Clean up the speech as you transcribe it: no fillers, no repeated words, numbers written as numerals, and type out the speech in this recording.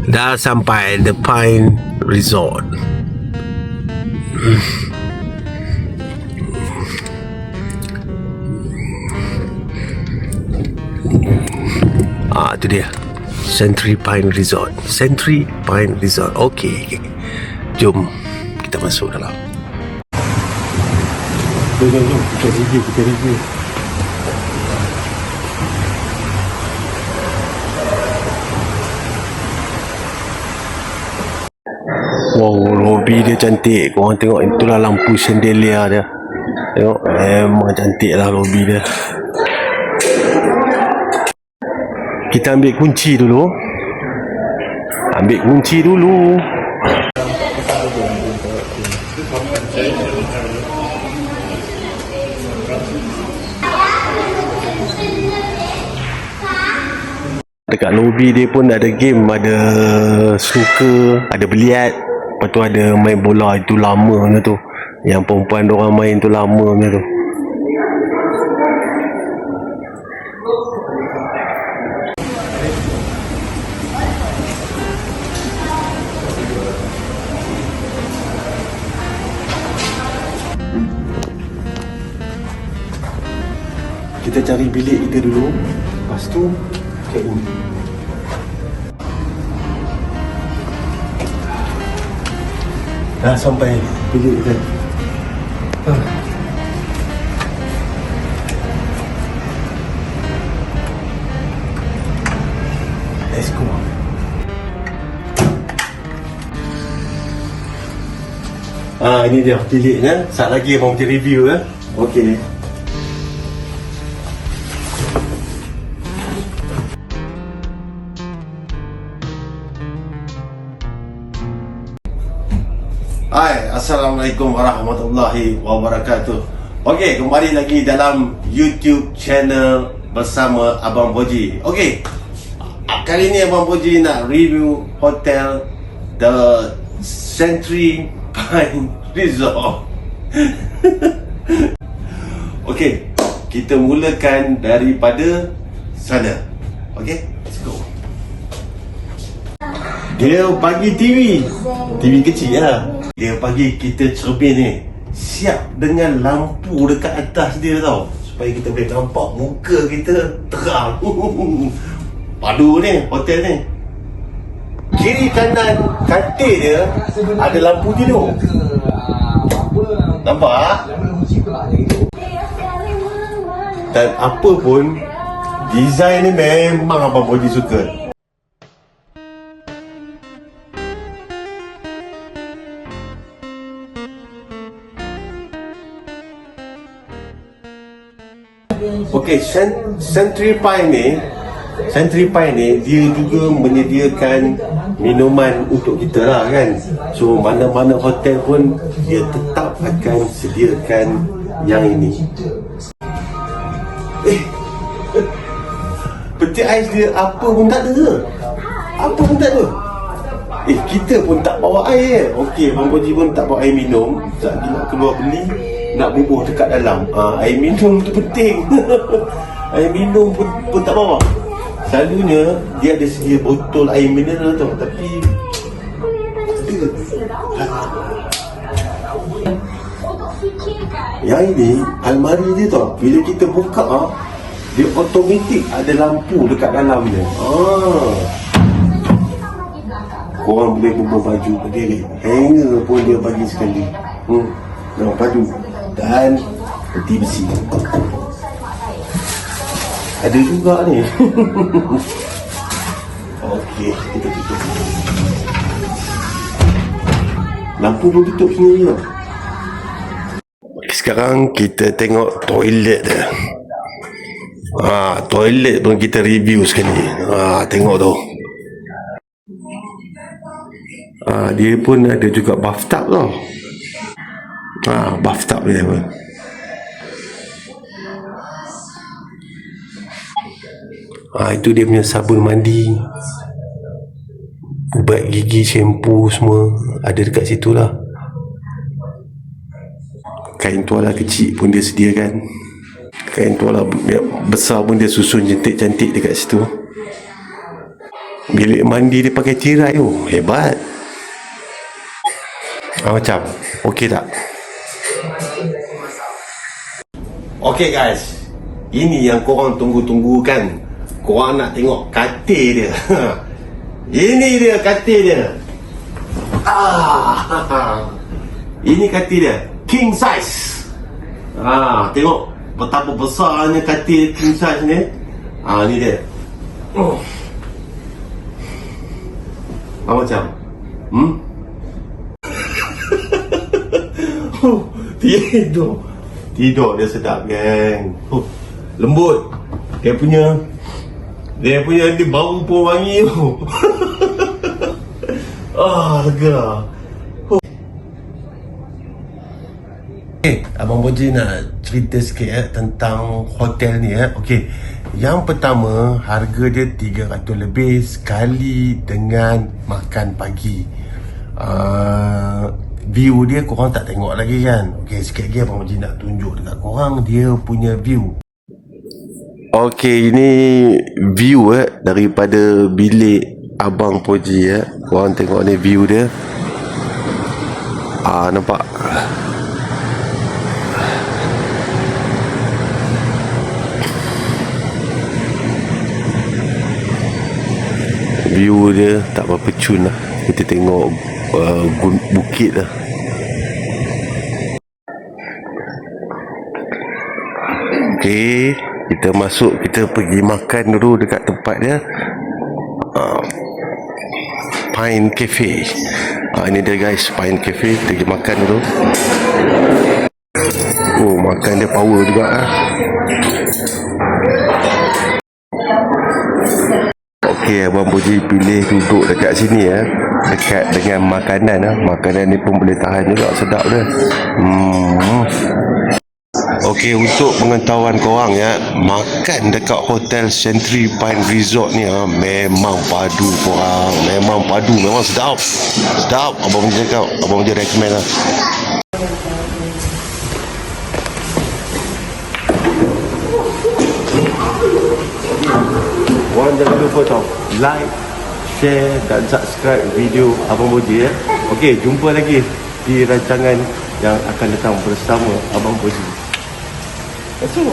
Dah sampai The Pine Resort. Tu dia, Century Pine Resort. Century Pine Resort. Okey, jom kita masuk dalam. Jom kita review. Wow, lobby dia cantik. Korang tengok, itulah lampu chandelier dia. Tengok, memang cantik lah lobby dia. Kita ambil kunci dulu. Dekat lobby dia pun ada game, ada snooker, ada biliar. Lepas tu ada main bola, itu lamanya tu. Yang perempuan diorang main tu lamanya tu. Kita cari bilik kita dulu. Lepas tu check in. Dah sampai bilik kita. Let's go. Ini dia biliknya. Saat lagi abang macam review ya. Okey. Hai, Assalamualaikum warahmatullahi wabarakatuh. Okey, kembali lagi dalam YouTube channel bersama Abang Boji. Okey, kali ni Abang Boji nak review hotel The Century Pine Resort. Okey, kita mulakan daripada sana. Okey, let's go. Dia bagi TV kecil lah. Dia bagi kita cermin ni, siap dengan lampu dekat atas dia tau, supaya kita boleh nampak muka kita terang. Padu ni hotel ni. Kiri kanan katil dia ada lampu tidur. Nampak? Dan apa pun, design ni memang Abang Boji suka. Okey, Century Pine ni dia juga menyediakan minuman untuk kita lah kan. So mana-mana hotel pun dia tetap akan sediakan yang ini. Peti ais dia apa pun tak ada. Kita pun tak bawa air. Okey, Abang Boji pun tak bawa air minum. Tak nak keluar beli, nak bubuh dekat dalam. Air minum tu penting. Air minum pun tak bawa. Selalunya dia ada sedia botol air mineral tau, tapi yang ini almari dia tau, bila kita buka dia automatik ada lampu dekat dalam dia. Korang boleh bubuh baju berdiri, hanger pun dia bagi sekali. Nampak baju dan peti besi ada juga ni. Okey, kita tutup. Lampu pun tutup sendiri tau. Sekarang kita tengok toilet dia. Toilet pun kita review sekali. Tengok tu. Dia pun ada juga bathtub tau. Bathtub dia pun. Itu dia punya sabun mandi, ubat gigi, shampoo semua ada dekat situ lah. Kain tuala kecil pun dia sediakan. Kain tuala besar pun dia susun cantik-cantik dekat situ. Bilik mandi dia pakai tirai tu. Hebat. Macam okey tak? Okay guys, ini yang korang tunggu-tunggu kan. Korang nak tengok katil dia. Ini dia katil dia. Ini katil dia, king size. Tengok betapa besarnya katil king size ni. Ni dia. Macam Tidur dia sedap geng. Lembut. Dia punya ni bau pun wangi tu. Lega. Abang Boji nak cerita sikit tentang hotel ni. Okey. Yang pertama, harga dia 300 lebih sekali dengan makan pagi. View dia korang tak tengok lagi kan. Okey, sikit lagi Abang Boji nak tunjuk dekat korang dia punya view. Okey, ini view daripada bilik Abang Boji. Korang tengok ni view dia. Nampak? View dia tak berapa cun lah. Kita tengok bukit lah. Okey, kita masuk, kita pergi makan dulu dekat tempat dia. Pine Cafe. Ini dia guys, Pine Cafe. Kita pergi makan dulu. Makan dia power juga Okey, Abang Boji pilih duduk dekat sini dekat dengan makanan Makanan ni pun boleh tahan juga, sedap dia. Okey, untuk pengetahuan korang makan dekat Hotel Century Pine Resort ni memang padu korang. Memang padu, memang sedap. Sedap, Abang Boji cakap, Abang Boji recommend lah. Korang jangan lupa tau, like, share dan subscribe video Abang Boji Okey, jumpa lagi di rancangan yang akan datang bersama Abang Boji. Let's go.